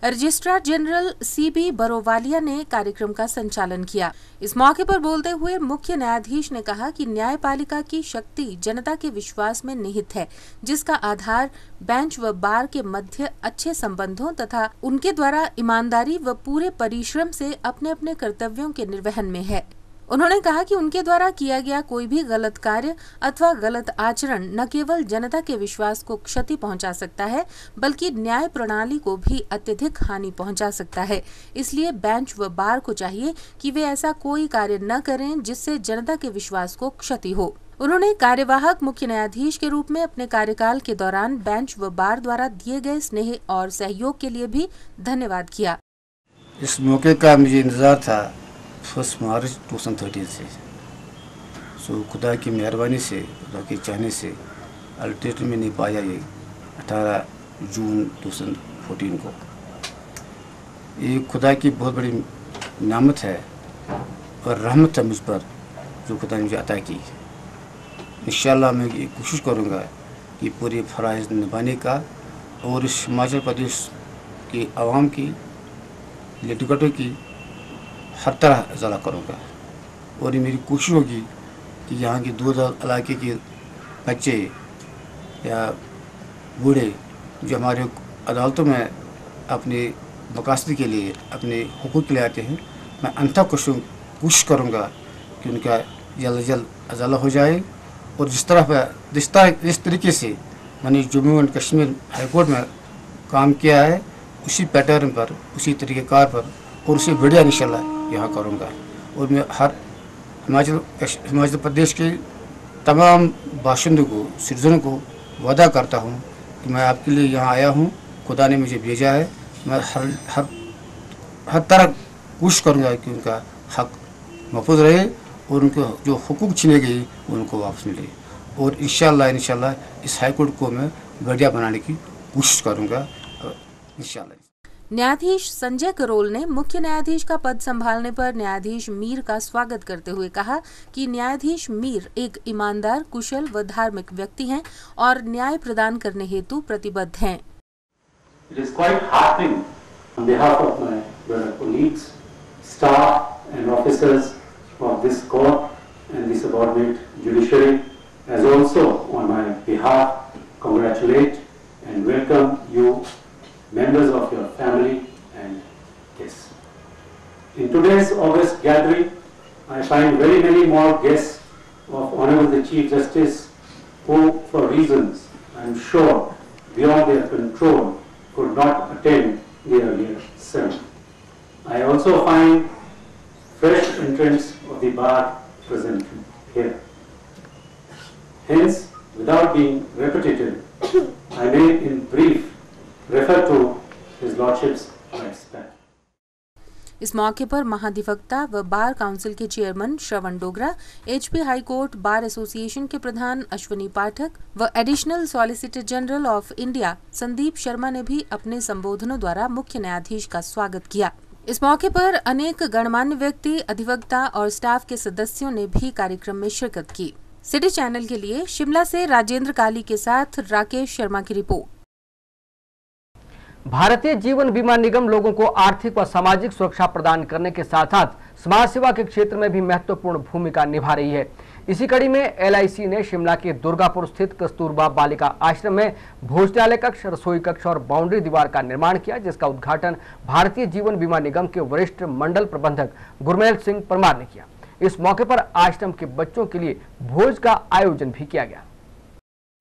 रजिस्ट्रार जनरल CB बरोवालिया ने कार्यक्रम का संचालन किया। इस मौके पर बोलते हुए मुख्य न्यायाधीश ने कहा कि न्यायपालिका की शक्ति जनता के विश्वास में निहित है, जिसका आधार बेंच व बार के मध्य अच्छे संबंधों तथा उनके द्वारा ईमानदारी व पूरे परिश्रम से अपने अपने कर्तव्यों के निर्वहन में है। उन्होंने कहा कि उनके द्वारा किया गया कोई भी गलत कार्य अथवा गलत आचरण न केवल जनता के विश्वास को क्षति पहुंचा सकता है, बल्कि न्याय प्रणाली को भी अत्यधिक हानि पहुंचा सकता है। इसलिए बेंच व बार को चाहिए कि वे ऐसा कोई कार्य न करें जिससे जनता के विश्वास को क्षति हो। उन्होंने कार्यवाहक मुख्य न्यायाधीश के रूप में अपने कार्यकाल के दौरान बेंच व बार द्वारा दिए गए स्नेह और सहयोग के लिए भी धन्यवाद किया। इस मौके का मुझे इंतजार था 1 मार्च 2013 से। खुदा की मेहरबानी से, खुदा के चाहने से अल्टीमेटली में नहीं पाया ये 18 जून 2014 को। ये खुदा की बहुत बड़ी नेमत है और रहमत है मुझ पर, जो खुदा ने मुझे अता की। इंशाअल्लाह मैं ये कोशिश करूँगा कि पूरे फ़राइज़ निभाने का और इस हिमाचल प्रदेश के आवाम की, लिटिगेटों की हर तरह इजाला करूँगा। और ये मेरी कोशिश होगी कि यहाँ के 2 इलाके के बच्चे या बूढ़े जो हमारे अदालतों में अपने मकासद के लिए, अपने हुकूक के लिए आते हैं, मैं अंततः कोशिश करूँगा कि उनका जल्द जल्द इजाला हो जाए। और जिस तरीके से मैंने Jammu and Kashmir high court में काम किया है, उसी पैटर्न पर, उसी तरीक़ेकार पर और उसे बढ़िया इंशाल्लाह यहाँ करूँगा। और मैं हर हिमाचल प्रदेश के तमाम बाशिंदों को, सिटीजनों को वादा करता हूँ कि मैं आपके लिए यहाँ आया हूँ, खुदा ने मुझे भेजा है। मैं हर तरह कोशिश करूँगा कि उनका हक महफूज रहे और उनको जो हुकूक छीने गई उनको वापस मिले। और इंशाल्लाह इस हाई कोर्ट को मैं बढ़िया बनाने की कोशिश करूँगा इंशाल्लाह। न्यायाधीश संजय करोल ने मुख्य न्यायाधीश का पद संभालने पर न्यायाधीश मीर का स्वागत करते हुए कहा कि न्यायाधीश मीर एक ईमानदार, कुशल व धार्मिक व्यक्ति हैं और न्याय प्रदान करने हेतु प्रतिबद्ध हैं। It is quite heartening on behalf of my colleagues, staff and officers of this court and the subordinate judiciary, as also on my behalf, congratulate and welcome you, members of your family and guests. In today's august gathering, I find very many more guests of Honorable the Chief Justice who, for reasons I am sure beyond their control, could not attend the earlier ceremony. I also find fresh entrants of the bar present here. Hence, without being repetitive, I may in brief refer to His Lordship's rights back. इस मौके पर महाधिवक्ता व बार काउंसिल के chairman Shravan Dogra, HP high court bar association के प्रधान अश्विनी पाठक व additional solicitor general of India Sandeep Sharma ने भी अपने संबोधनों द्वारा मुख्य न्यायाधीश का स्वागत किया। इस मौके पर अनेक गणमान्य व्यक्ति, अधिवक्ता और स्टाफ के सदस्यों ने भी कार्यक्रम में शिरकत की। सिटी चैनल के लिए शिमला से राजेंद्र काली के साथ राकेश शर्मा की रिपोर्ट। भारतीय जीवन बीमा निगम लोगों को आर्थिक व सामाजिक सुरक्षा प्रदान करने के साथ साथ समाज सेवा के क्षेत्र में भी महत्वपूर्ण भूमिका निभा रही है। इसी कड़ी में LIC ने शिमला के दुर्गापुर स्थित कस्तूरबा बालिका आश्रम में भोजनालय कक्ष, रसोई कक्ष और बाउंड्री दीवार का निर्माण किया, जिसका उद्घाटन भारतीय जीवन बीमा निगम के वरिष्ठ मंडल प्रबंधक गुरमेल सिंह परमार ने किया। इस मौके पर आश्रम के बच्चों के लिए भोज का आयोजन भी किया गया।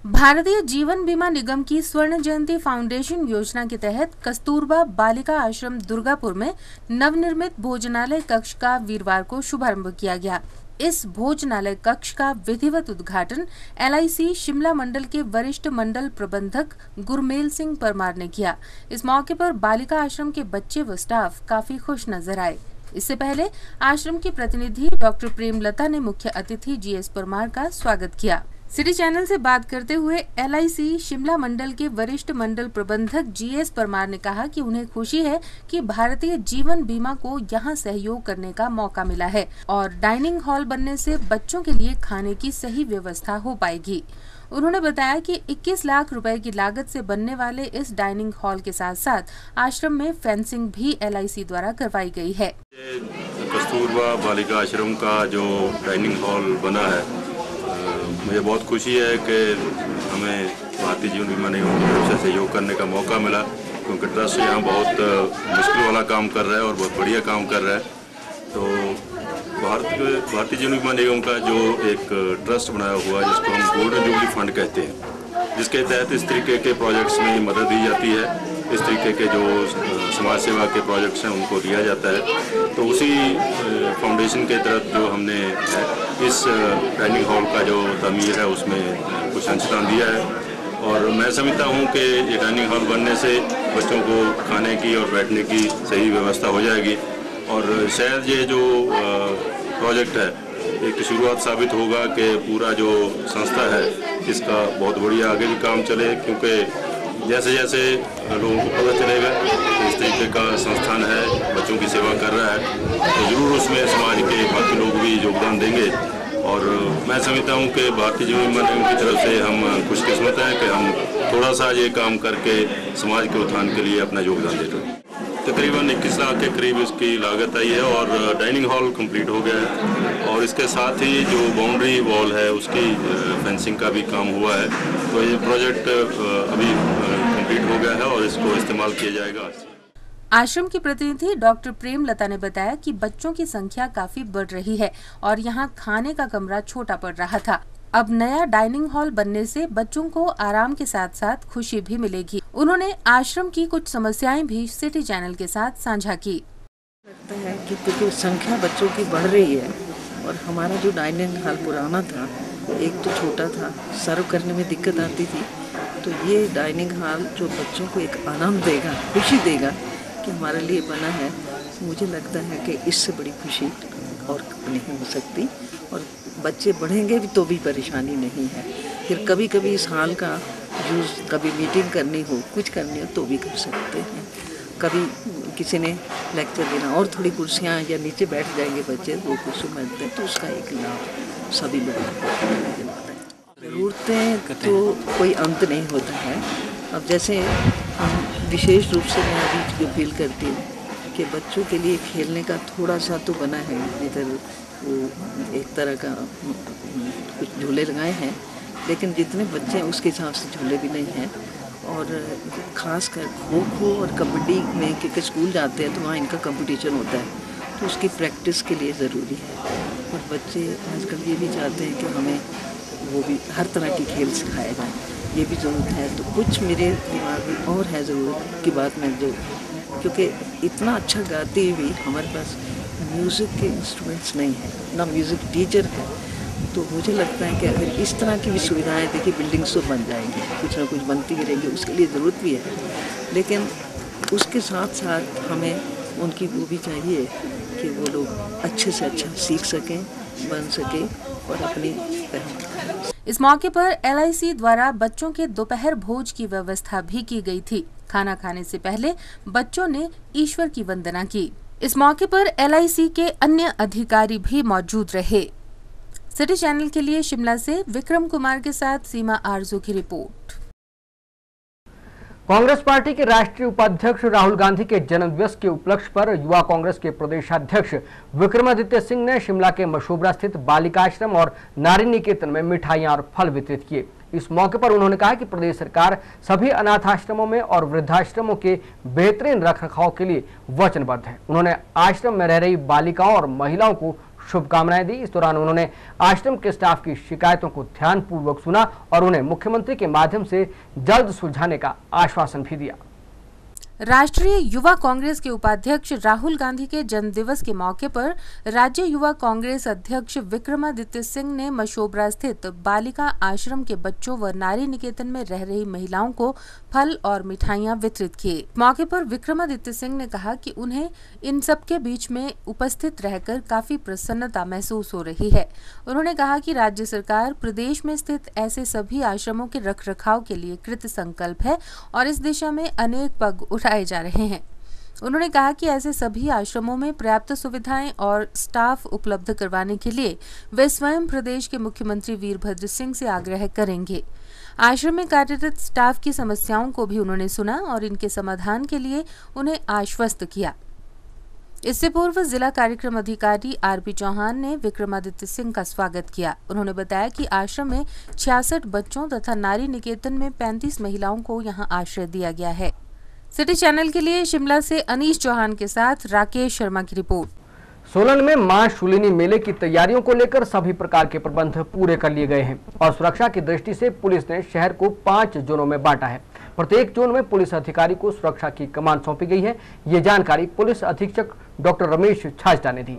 भारतीय जीवन बीमा निगम की स्वर्ण जयंती फाउंडेशन योजना के तहत कस्तूरबा बालिका आश्रम दुर्गापुर में नवनिर्मित भोजनालय कक्ष का वीरवार को शुभारंभ किया गया। इस भोजनालय कक्ष का विधिवत उद्घाटन LIC शिमला मंडल के वरिष्ठ मंडल प्रबंधक गुरमेल सिंह परमार ने किया। इस मौके पर बालिका आश्रम के बच्चे व स्टाफ काफी खुश नजर आए। इससे पहले आश्रम की प्रतिनिधि डॉक्टर प्रेमलता ने मुख्य अतिथि GS परमार का स्वागत किया। सिटी चैनल से बात करते हुए LIC शिमला मंडल के वरिष्ठ मंडल प्रबंधक GS परमार ने कहा कि उन्हें खुशी है कि भारतीय जीवन बीमा को यहां सहयोग करने का मौका मिला है और डाइनिंग हॉल बनने से बच्चों के लिए खाने की सही व्यवस्था हो पाएगी। उन्होंने बताया कि 21 लाख रुपए की लागत से बनने वाले इस डाइनिंग हॉल के साथ साथ आश्रम में फेंसिंग भी LIC द्वारा करवाई गई है। कस्तूरबा बालिका आश्रम का जो डाइनिंग हॉल बना है, मुझे बहुत खुशी है कि हमें भारतीय जीवन बीमा निगम की तरफ से सहयोग करने का मौका मिला, क्योंकि ट्रस्ट यहाँ बहुत मुश्किल वाला काम कर रहा है और बहुत बढ़िया काम कर रहा है। तो भारतीय जीवन बीमा निगम का जो एक ट्रस्ट बनाया हुआ है, जिसको हम गोल्डन जुबली फंड कहते हैं, जिसके तहत इस तरीके के प्रोजेक्ट्स में मदद दी जाती है, इस तरीके के जो समाज सेवा के प्रोजेक्ट्स हैं उनको दिया जाता है। तो उसी फाउंडेशन के तहत जो हमने इस डाइनिंग हॉल का जो तमीर है उसमें कुछ अंशदान दिया है, और मैं समझता हूँ कि ये डाइनिंग हॉल बनने से बच्चों को खाने की और बैठने की सही व्यवस्था हो जाएगी, और शायद ये जो प्रोजेक्ट है एक शुरुआत साबित होगा कि पूरा जो संस्था है इसका बहुत बढ़िया आगे भी काम चले, क्योंकि जैसे जैसे लोगों को पता चलेगा कि इस तरीके का संस्थान है, बच्चों की सेवा कर रहा है, तो ज़रूर उसमें समाज के बाकी लोग भी योगदान देंगे। और मैं समझता हूँ कि भारतीय जीवन बीमा निगम की तरफ से हम खुशकिस्मत हैं कि हम थोड़ा सा ये काम करके समाज के उत्थान के लिए अपना योगदान दे रहे हैं। तकरीबन 21 लाख के करीब इसकी लागत आई है और डाइनिंग हॉल कंप्लीट हो गया है, और इसके साथ ही जो बाउंड्री वॉल है उसकी फेंसिंग का भी काम हुआ है। तो ये प्रोजेक्ट अभी कंप्लीट हो गया है और इसको इस्तेमाल किया जाएगा। आश्रम की प्रतिनिधि डॉक्टर प्रेमलता ने बताया कि बच्चों की संख्या काफी बढ़ रही है और यहाँ खाने का कमरा छोटा पड़ रहा था। अब नया डाइनिंग हॉल बनने से बच्चों को आराम के साथ साथ खुशी भी मिलेगी। उन्होंने आश्रम की कुछ समस्याएं भी सिटी चैनल के साथ साझा की। लगता है कि क्योंकि संख्या बच्चों की बढ़ रही है और हमारा जो डाइनिंग हॉल पुराना था, एक तो छोटा था, सर्व करने में दिक्कत आती थी, तो ये डाइनिंग हॉल जो बच्चों को एक आनंद देगा, खुशी देगा कि हमारे लिए बना है, मुझे लगता है कि इससे बड़ी खुशी और नहीं हो सकती। और बच्चे बढ़ेंगे भी तो भी परेशानी नहीं है। फिर कभी कभी इस हाल का यूज़, कभी मीटिंग करनी हो, कुछ करनी हो तो भी कर सकते हैं। कभी किसी ने लेक्चर देना और थोड़ी कुर्सियाँ या नीचे बैठ जाएंगे बच्चे, वो कुछ समझते हैं, तो उसका एक लाभ सभी लोगों को। ज़रूरतें तो कोई अंत नहीं होता है। अब जैसे हम विशेष रूप से मैं अभी जो फील करती हूँ कि बच्चों के लिए खेलने का थोड़ा सा तो बना है, इधर वो एक तरह का कुछ झूले लगाए हैं, लेकिन जितने बच्चे हैं उसके हिसाब से झूले भी नहीं हैं। और ख़ासकर खो खो और कबड्डी में क्योंकि स्कूल जाते हैं तो वहाँ इनका कंपटीशन होता है, तो उसकी प्रैक्टिस के लिए ज़रूरी है। और बच्चे आजकल ये भी चाहते हैं कि हमें वो भी हर तरह की खेल सिखाया जाए, ये भी ज़रूरत है। तो कुछ मेरे दिमाग में और है ज़रूरत की बात में, जो क्योंकि इतना अच्छा गाती हुई हमारे पास म्यूज़िक के इंस्ट्रूमेंट्स नहीं है, ना म्यूज़िक टीचर है। तो मुझे लगता है कि अगर इस तरह की भी सुविधाएं, देखिए बिल्डिंग्स तो बन जाएंगी, कुछ ना कुछ बनती ही रहेंगी, उसके लिए ज़रूरत भी है, लेकिन उसके साथ साथ हमें उनकी वो भी चाहिए कि वो लोग अच्छे से अच्छा सीख सकें, बन सकें और अपनी इस मौके पर LIC द्वारा बच्चों के दोपहर भोज की व्यवस्था भी की गई थी। खाना खाने से पहले बच्चों ने ईश्वर की वंदना की। इस मौके पर LIC के अन्य अधिकारी भी मौजूद रहे। सिटी चैनल के लिए शिमला से विक्रम कुमार के साथ सीमा आरजू की रिपोर्ट। कांग्रेस पार्टी के राष्ट्रीय उपाध्यक्ष राहुल गांधी के जन्मदिवस के उपलक्ष्य पर युवा कांग्रेस के प्रदेशाध्यक्ष विक्रमादित्य सिंह ने शिमला के मशोबरा स्थित बालिका आश्रम और नारी निकेतन में मिठाइयां और फल वितरित किए। इस मौके पर उन्होंने कहा कि प्रदेश सरकार सभी अनाथ आश्रमों में और वृद्धाश्रमों के बेहतरीन रखरखाव के लिए वचनबद्ध है। उन्होंने आश्रम में रह रही बालिकाओं और महिलाओं को शुभकामनाएं दी। इस दौरान उन्होंने आश्रम के स्टाफ की शिकायतों को ध्यानपूर्वक सुना और उन्हें मुख्यमंत्री के माध्यम से जल्द सुलझाने का आश्वासन भी दिया। राष्ट्रीय युवा कांग्रेस के उपाध्यक्ष राहुल गांधी के जन्मदिवस के मौके पर राज्य युवा कांग्रेस अध्यक्ष विक्रमादित्य सिंह ने मशोबरा स्थित बालिका आश्रम के बच्चों व नारी निकेतन में रह रही महिलाओं को फल और मिठाइयां वितरित किए। मौके पर विक्रमादित्य सिंह ने कहा कि उन्हें इन सबके बीच में उपस्थित रहकर काफी प्रसन्नता महसूस हो रही है। उन्होंने कहा कि राज्य सरकार प्रदेश में स्थित ऐसे सभी आश्रमों के रखरखाव के लिए कृत संकल्प है और इस दिशा में अनेक पग उठाए जा रहे हैं। उन्होंने कहा कि ऐसे सभी आश्रमों में पर्याप्त सुविधाएं और स्टाफ उपलब्ध करवाने के लिए वे स्वयं प्रदेश के मुख्यमंत्री वीरभद्र सिंह से आग्रह करेंगे। आश्रम में कार्यरत स्टाफ की समस्याओं को भी उन्होंने सुना और इनके समाधान के लिए उन्हें आश्वस्त किया। इससे पूर्व जिला कार्यक्रम अधिकारी आरपी चौहान ने विक्रमादित्य सिंह का स्वागत किया। उन्होंने बताया कि आश्रम में 66 बच्चों तथा नारी निकेतन में 35 महिलाओं को यहां आश्रय दिया गया है। सिटी चैनल के लिए शिमला से अनीश चौहान के साथ राकेश शर्मा की रिपोर्ट। सोलन में मां शूलिनी मेले की तैयारियों को लेकर सभी प्रकार के प्रबंध पूरे कर लिए गए हैं और सुरक्षा की दृष्टि से पुलिस ने शहर को 5 जोनों में बांटा है। प्रत्येक जोन में पुलिस अधिकारी को सुरक्षा की कमान सौंपी गई है। ये जानकारी पुलिस अधीक्षक डॉक्टर रमेश छाजटा ने दी।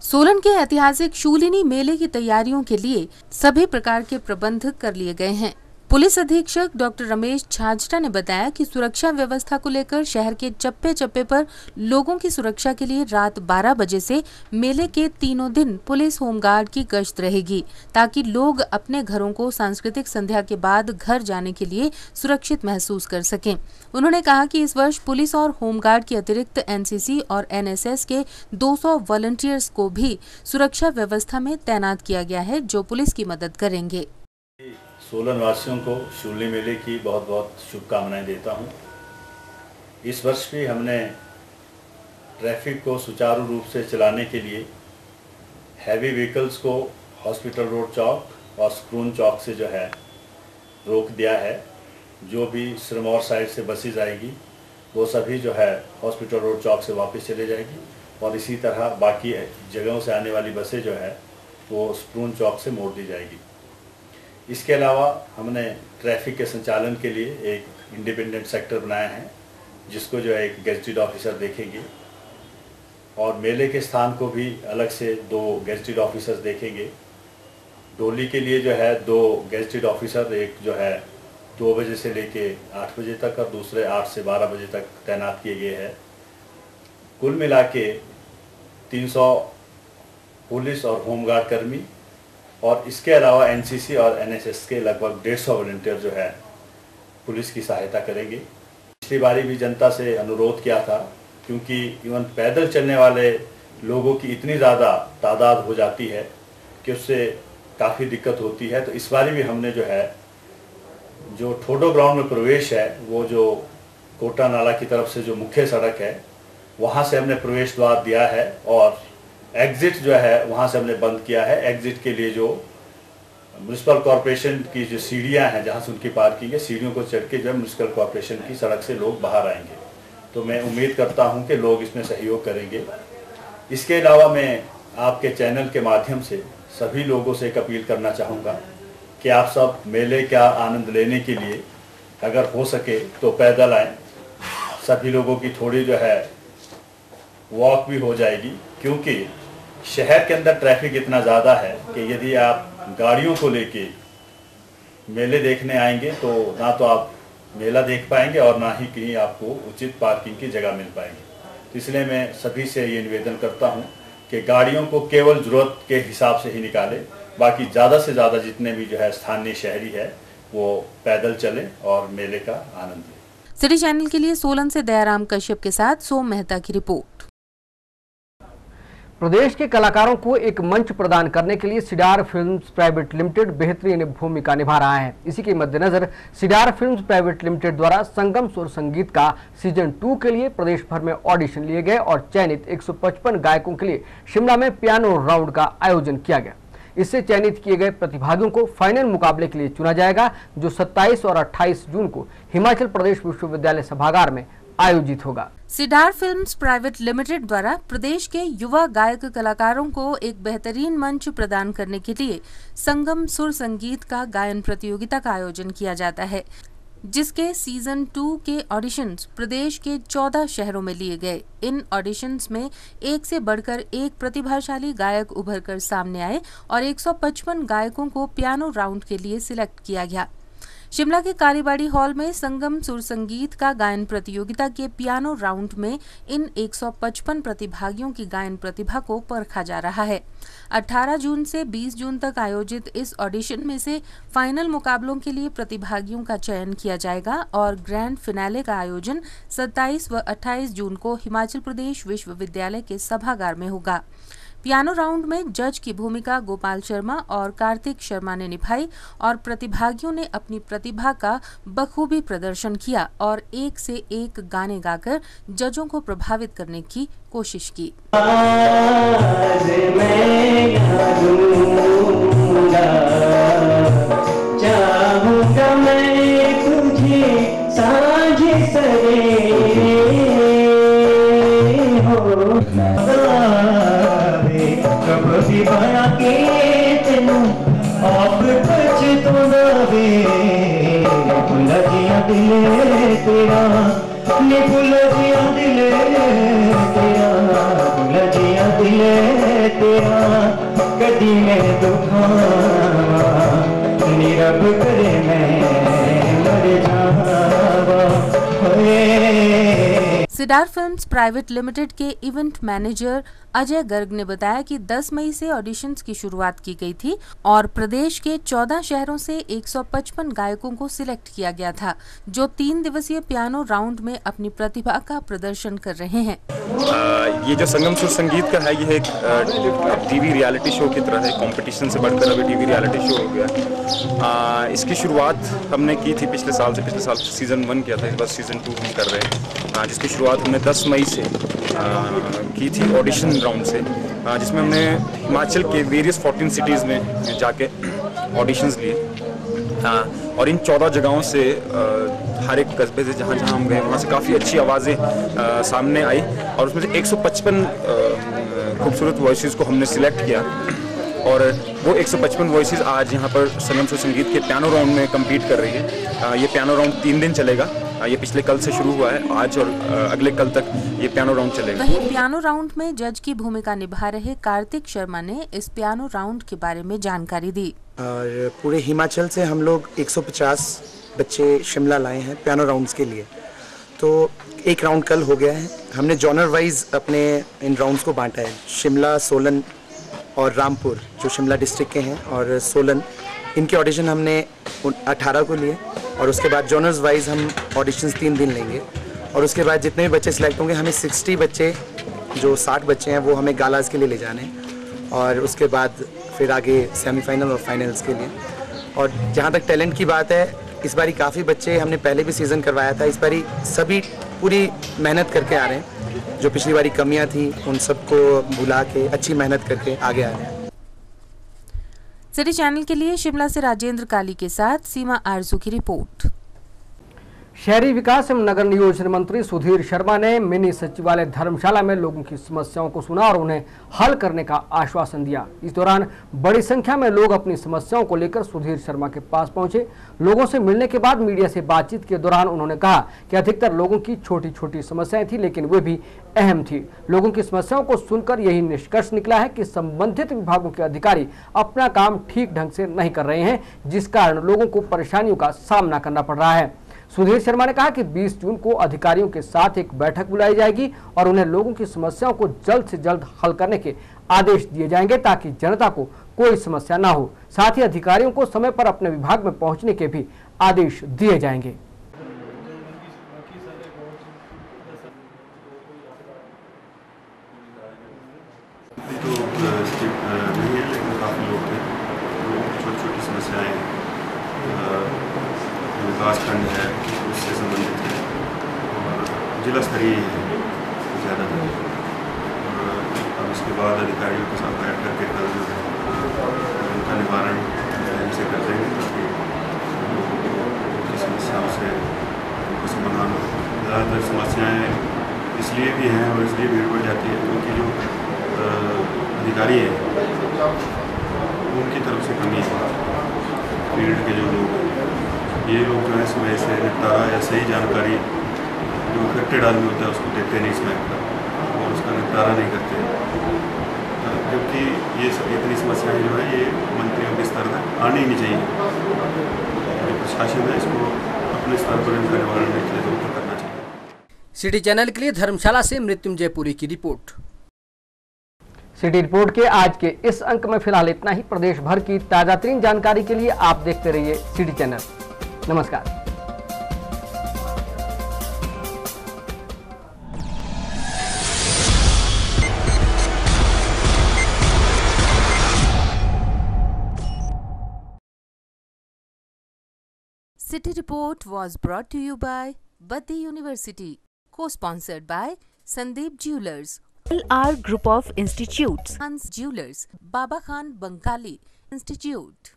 सोलन के ऐतिहासिक शूलिनी मेले की तैयारियों के लिए सभी प्रकार के प्रबंध कर लिए गए हैं। पुलिस अधीक्षक डॉक्टर रमेश छाजटा ने बताया कि सुरक्षा व्यवस्था को लेकर शहर के चप्पे चप्पे पर लोगों की सुरक्षा के लिए रात 12 बजे से मेले के तीनों दिन पुलिस होमगार्ड की गश्त रहेगी, ताकि लोग अपने घरों को सांस्कृतिक संध्या के बाद घर जाने के लिए सुरक्षित महसूस कर सकें। उन्होंने कहा कि इस वर्ष पुलिस और होमगार्ड के अतिरिक्त एनसीसी और एनएसएस के 200 वॉलंटियर्स को भी सुरक्षा व्यवस्था में तैनात किया गया है, जो पुलिस की मदद करेंगे। सोलन वासियों को शूलिनी मेले की बहुत बहुत शुभकामनाएं देता हूं। इस वर्ष भी हमने ट्रैफिक को सुचारू रूप से चलाने के लिए हैवी व्हीकल्स को हॉस्पिटल रोड चौक और स्क्रून चौक से जो है रोक दिया है। जो भी सिरमौर साइड से बसेज आएगी वो सभी जो है हॉस्पिटल रोड चौक से वापस चले जाएगी और इसी तरह बाकी जगहों से आने वाली बसें जो है वो स्क्रून चौक से मोड़ दी जाएगी। इसके अलावा हमने ट्रैफिक के संचालन के लिए एक इंडिपेंडेंट सेक्टर बनाया है, जिसको जो है एक गेजेटेड ऑफिसर देखेंगे और मेले के स्थान को भी अलग से 2 गेजेटेड ऑफिसर्स देखेंगे। डोली के लिए जो है 2 गेजेटेड ऑफिसर, एक जो है 2 बजे से लेके 8 बजे तक और दूसरे 8 से 12 बजे तक तैनात किए गए हैं। कुल मिला के 300 पुलिस और होमगार्ड कर्मी और इसके अलावा एनसीसी और एनएसएस के लगभग 150 वॉलंटियर जो है पुलिस की सहायता करेंगे। पिछली बारी भी जनता से अनुरोध किया था, क्योंकि इवन पैदल चलने वाले लोगों की इतनी ज़्यादा तादाद हो जाती है कि उससे काफ़ी दिक्कत होती है। तो इस बारी भी हमने जो है जो ठोडो ग्राउंड में प्रवेश है, वो जो कोटा नाला की तरफ से जो मुख्य सड़क है वहाँ से हमने प्रवेश द्वार दिया है और एग्जिट जो है वहाँ से हमने बंद किया है। एग्जिट के लिए जो म्युनिसिपल कॉरपोरेशन की जो सीढ़ियाँ हैं जहाँ से उनकी पार्किंग है, सीढ़ियों को चढ़ के जो है म्युनिसिपल कॉरपोरेशन की सड़क से लोग बाहर आएंगे। तो मैं उम्मीद करता हूँ कि लोग इसमें सहयोग करेंगे। इसके अलावा मैं आपके चैनल के माध्यम से सभी लोगों से एक अपील करना चाहूँगा कि आप सब मेले का आनंद लेने के लिए अगर हो सके तो पैदल आएँ। सभी लोगों की थोड़ी जो है वॉक भी हो जाएगी, क्योंकि शहर के अंदर ट्रैफिक इतना ज़्यादा है कि यदि आप गाड़ियों को लेके मेले देखने आएंगे तो ना तो आप मेला देख पाएंगे और ना ही कहीं आपको उचित पार्किंग की जगह मिल पाएगी। तो इसलिए मैं सभी से ये निवेदन करता हूँ कि गाड़ियों को केवल ज़रूरत के हिसाब से ही निकालें, बाकी ज़्यादा से ज़्यादा जितने भी जो है स्थानीय शहरी है वो पैदल चलें और मेले का आनंद लें। सिटी चैनल के लिए सोलन से दयाराम कश्यप के साथ सोम मेहता की रिपोर्ट। प्रदेश के कलाकारों को एक मंच प्रदान करने के लिए सिडार फिल्म्स प्राइवेट लिमिटेड बेहतरीन भूमिका निभा रहा है। इसी के मद्देनजर सिडार फिल्म्स प्राइवेट लिमिटेड द्वारा संगम सुर संगीत का सीजन 2 के लिए प्रदेश भर में ऑडिशन लिए गए और चयनित 155 गायकों के लिए शिमला में पियानो राउंड का आयोजन किया गया। इससे चयनित किए गए प्रतिभागियों को फाइनल मुकाबले के लिए चुना जाएगा, जो 27 और 28 जून को हिमाचल प्रदेश विश्वविद्यालय सभागार में आयोजित होगा। सिडार फिल्म्स प्राइवेट लिमिटेड द्वारा प्रदेश के युवा गायक कलाकारों को एक बेहतरीन मंच प्रदान करने के लिए संगम सुर संगीत का गायन प्रतियोगिता का आयोजन किया जाता है, जिसके सीजन 2 के ऑडिशंस प्रदेश के 14 शहरों में लिए गए। इन ऑडिशंस में एक से बढ़कर एक प्रतिभाशाली गायक उभर कर सामने आए और 155 गायकों को पियानो राउंड के लिए सिलेक्ट किया गया। शिमला के कालीबाड़ी हॉल में संगम सुर संगीत का गायन प्रतियोगिता के पियानो राउंड में इन 155 प्रतिभागियों की गायन प्रतिभा को परखा जा रहा है। 18 जून से 20 जून तक आयोजित इस ऑडिशन में से फाइनल मुकाबलों के लिए प्रतिभागियों का चयन किया जाएगा और ग्रैंड फिनाले का आयोजन 27 व 28 जून को हिमाचल प्रदेश विश्वविद्यालय के सभागार में होगा। पियानो राउंड में जज की भूमिका गोपाल शर्मा और कार्तिक शर्मा ने निभाई और प्रतिभागियों ने अपनी प्रतिभा का बखूबी प्रदर्शन किया और एक से एक गाने गाकर जजों को प्रभावित करने की कोशिश की। चाहूंगा मैं तुझे साझे सरे हो कब भी बना के तेनू आप कुछ तो दे भुला जिया दिले तेरा नी भुला जिया दिले तेरा भुला जिया दिले तेरा कदी मैं दुखावा नीरब करे मैं मर जावा सिडार फिल्म्स प्राइवेट लिमिटेड के इवेंट मैनेजर अजय गर्ग ने बताया कि 10 मई से ऑडिशंस की शुरुआत की गई थी और प्रदेश के 14 शहरों से 155 गायकों को सिलेक्ट किया गया था, जो 3 दिवसीय पियानो राउंड में अपनी प्रतिभा का प्रदर्शन कर रहे हैं। ये जो संगम सुर संगीत का है, ये एक टीवी रियलिटी शो की तरह है। कंपटीशन से बढ़कर अभी टीवी रियलिटी शो हो गया। इसकी शुरुआत हमने की थी पिछले साल सीजन 1 किया था, इस बार सीजन 2 हम कर रहे हैं, जिसकी शुरुआत हमने 10 मई से की थी ऑडिशन राउंड से, जिसमें हमने हिमाचल के वेरियस 14 सिटीज़ में जाके ऑडिशंस लिए। और इन 14 जगहों से हर एक कस्बे से जहाँ हम गए वहाँ से काफ़ी अच्छी आवाज़ें सामने आई और उसमें से 155 खूबसूरत वॉइसेस को हमने सिलेक्ट किया और वो 155 वॉइसेस आज यहाँ पर संगम सुर संगीत के पियानो राउंड में कम्पीट कर रही है। ये पियानो राउंड 3 दिन चलेगा। ये पिछले कल से शुरू हुआ है, आज और अगले कल तक ये पियानो राउंड चलेगा। वहीं पियानो राउंड में जज की भूमिका निभा रहे कार्तिक शर्मा ने इस पियानो राउंड के बारे में जानकारी दी। और पूरे हिमाचल से हम लोग 150 बच्चे शिमला लाए हैं पियानो राउंड्स के लिए। तो एक राउंड कल हो गया है। हमने जॉनर वाइज अपने इन राउंड्स को बांटा है। शिमला, सोलन और रामपुर जो शिमला डिस्ट्रिक्ट के हैं और सोलन, इनके ऑडिशन हमने 18 को लिए और उसके बाद जॉनर्स वाइज हम ऑडिशंस 3 दिन लेंगे और उसके बाद जितने भी बच्चे सिलेक्ट होंगे हमें 60 बच्चे, जो 60 बच्चे हैं, वो हमें गालाज के लिए ले जाने हैं और उसके बाद फिर आगे सेमीफाइनल और फाइनल्स के लिए। और जहाँ तक टैलेंट की बात है, इस बारी काफ़ी बच्चे, हमने पहले भी सीज़न करवाया था, इस बारी सभी पूरी मेहनत करके आ रहे हैं। जो पिछली बारी कमियाँ थी उन सबको भुला के अच्छी मेहनत करके आगे आ रहे हैं। सिटी चैनल के लिए शिमला से राजेंद्र काली के साथ सीमा आरजू की रिपोर्ट। शहरी विकास एवं नगर नियोजन मंत्री सुधीर शर्मा ने मिनी सचिवालय धर्मशाला में लोगों की समस्याओं को सुना और उन्हें हल करने का आश्वासन दिया। इस दौरान बड़ी संख्या में लोग अपनी समस्याओं को लेकर सुधीर शर्मा के पास पहुंचे। लोगों से मिलने के बाद मीडिया से बातचीत के दौरान उन्होंने कहा कि अधिकतर लोगों की छोटी छोटी समस्याएं थी, लेकिन वे भी अहम थी। लोगों की समस्याओं को सुनकर यही निष्कर्ष निकला है कि संबंधित विभागों के अधिकारी अपना काम ठीक ढंग से नहीं कर रहे हैं, जिस कारण लोगों को परेशानियों का सामना करना पड़ रहा है। सुधीर शर्मा ने कहा कि 20 जून को अधिकारियों के साथ एक बैठक बुलाई जाएगी और उन्हें लोगों की समस्याओं को जल्द से जल्द हल करने के आदेश दिए जाएंगे ताकि जनता को कोई समस्या ना हो। साथ ही अधिकारियों को समय पर अपने विभाग में पहुंचने के भी आदेश दिए जाएंगे। विकासखंड है उससे संबंधित है और जिला स्तरीय है ज़्यादातर। और अब इसके बाद अधिकारियों के साथ बैठ करके कल जो है उनका निवारण से कर देंगे ताकि उनकी समस्याओं से उनको समाधान हो। ज़्यादातर समस्याएँ इसलिए भी हैं और इसलिए भीड़ बढ़ जाती है क्योंकि जो अधिकारी हैं उनकी तरफ से कमी है। फील्ड के जो लोग हैं, ये लोग जो है समय से निपटारा या सही जानकारी जो अफेक्टेड आदमी होता है उसको देते नहीं समय पर और उसका निपटारा नहीं करते, क्योंकि ये इतनी समस्याएं जो है ये मंत्रियों के स्तर तक आनी ही नहीं चाहिए। जो प्रशासन है इसको अपने स्तर पर इनका निवारण जरूर करना चाहिए। सिटी चैनल के लिए धर्मशाला से मृत्युंजय पुरी की रिपोर्ट। सिटी रिपोर्ट के आज के इस अंक में फिलहाल इतना ही। प्रदेश भर की ताजा तरीन जानकारी के लिए आप देखते रहिए सिटी चैनल। नमस्कार। City Report was brought to you by Badi University, co-sponsored by Sandeep Jewelers, Our group of institutes, Hans Jewelers, Baba Khan Bankali Institute.